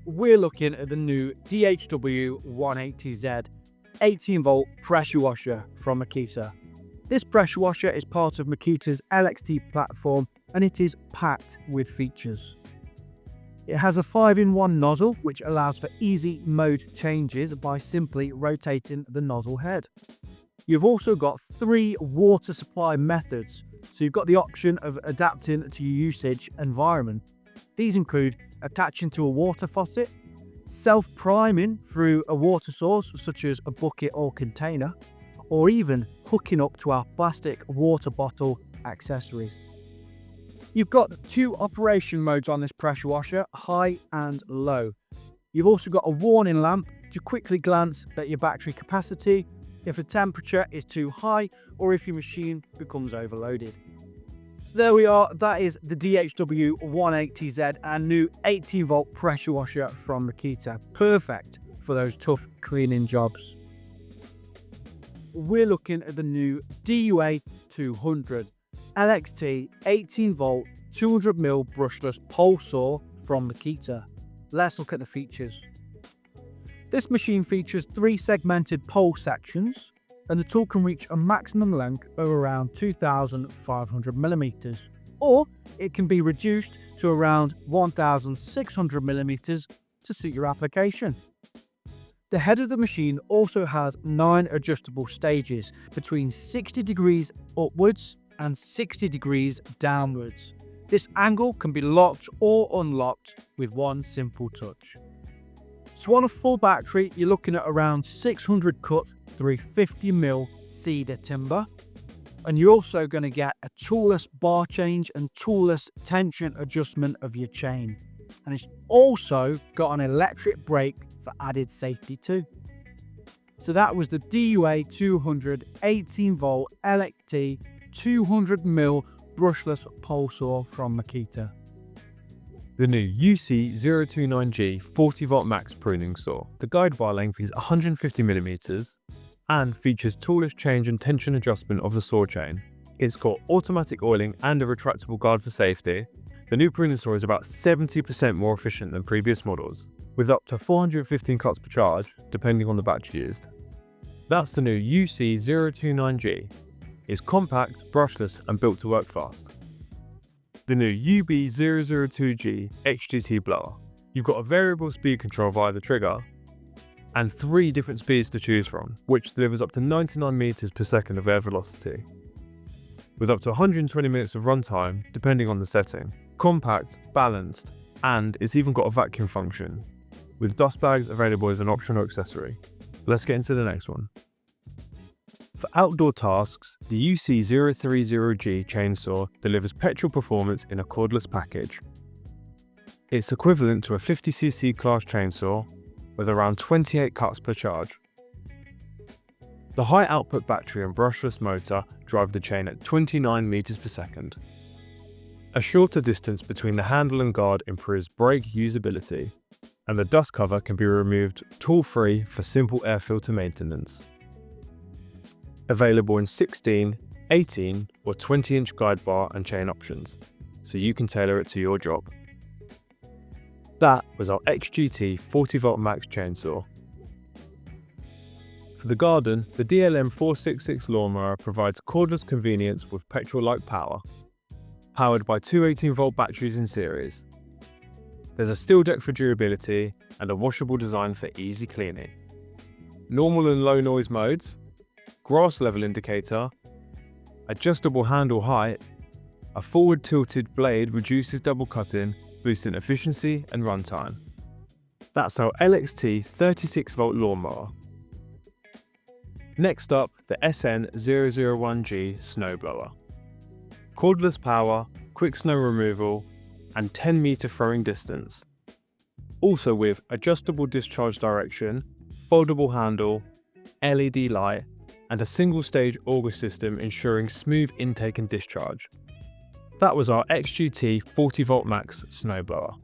we're looking at the new DHW 180Z 18 volt pressure washer from Makita. This pressure washer is part of Makita's LXT platform and it is packed with features. It has a 5-in-1 nozzle which allows for easy mode changes by simply rotating the nozzle head. You've also got 3 water supply methods, so you've got the option of adapting to your usage environment. These include attaching to a water faucet, self-priming through a water source such as a bucket or container, or even hooking up to our plastic water bottle accessories. You've got 2 operation modes on this pressure washer, high and low. You've also got a warning lamp to quickly glance at your battery capacity if the temperature is too high or if your machine becomes overloaded. So there we are, that is the DHW 180Z and new 18 volt pressure washer from Makita. Perfect for those tough cleaning jobs. We're looking at the new DUA 200 LXT 18 volt 200mm brushless pole saw from Makita. Let's look at the features. This machine features 3 segmented pole sections and the tool can reach a maximum length of around 2,500mm, or it can be reduced to around 1,600mm to suit your application. The head of the machine also has 9 adjustable stages between 60 degrees upwards and 60 degrees downwards. This angle can be locked or unlocked with one simple touch. So on a full battery, you're looking at around 600 cuts through 50mm cedar timber. And you're also going to get a toolless bar change and toolless tension adjustment of your chain. And it's also got an electric brake for added safety too. So that was the DUA 200 18 volt LXT 200mm brushless pole saw from Makita. The new UC029G 40 volt max pruning saw. The guide bar length is 150mm and features toolless change and tension adjustment of the saw chain. It's got automatic oiling and a retractable guard for safety. The new pruning saw is about 70% more efficient than previous models, with up to 415 cuts per charge, depending on the battery used. That's the new UC029G. It's compact, brushless and built to work fast. The new UB002G XGT blower. You've got a variable speed control via the trigger and 3 different speeds to choose from, which delivers up to 99 meters per second of air velocity, with up to 120 minutes of runtime depending on the setting. Compact, balanced, and it's even got a vacuum function, with dust bags available as an optional accessory. Let's get into the next one. For outdoor tasks, the UC030G chainsaw delivers petrol performance in a cordless package. It's equivalent to a 50cc class chainsaw with around 28 cuts per charge. The high output battery and brushless motor drive the chain at 29 meters per second. A shorter distance between the handle and guard improves brake usability, and the dust cover can be removed tool-free for simple air filter maintenance. Available in 16, 18 or 20-inch guide bar and chain options, so you can tailor it to your job. That was our XGT 40 volt max chainsaw. For the garden, the DLM 466 lawnmower provides cordless convenience with petrol-like power, powered by 2 18 volt batteries in series. There's a steel deck for durability and a washable design for easy cleaning. Normal and low noise modes, grass level indicator, adjustable handle height, a forward tilted blade reduces double cutting, boosting efficiency and runtime. That's our LXT 36 volt lawnmower. Next up, the SN001G snowblower. Cordless power, quick snow removal, and 10 meter throwing distance. Also with adjustable discharge direction, foldable handle, LED light, and a single stage auger system ensuring smooth intake and discharge. That was our XGT 40 volt max snowblower.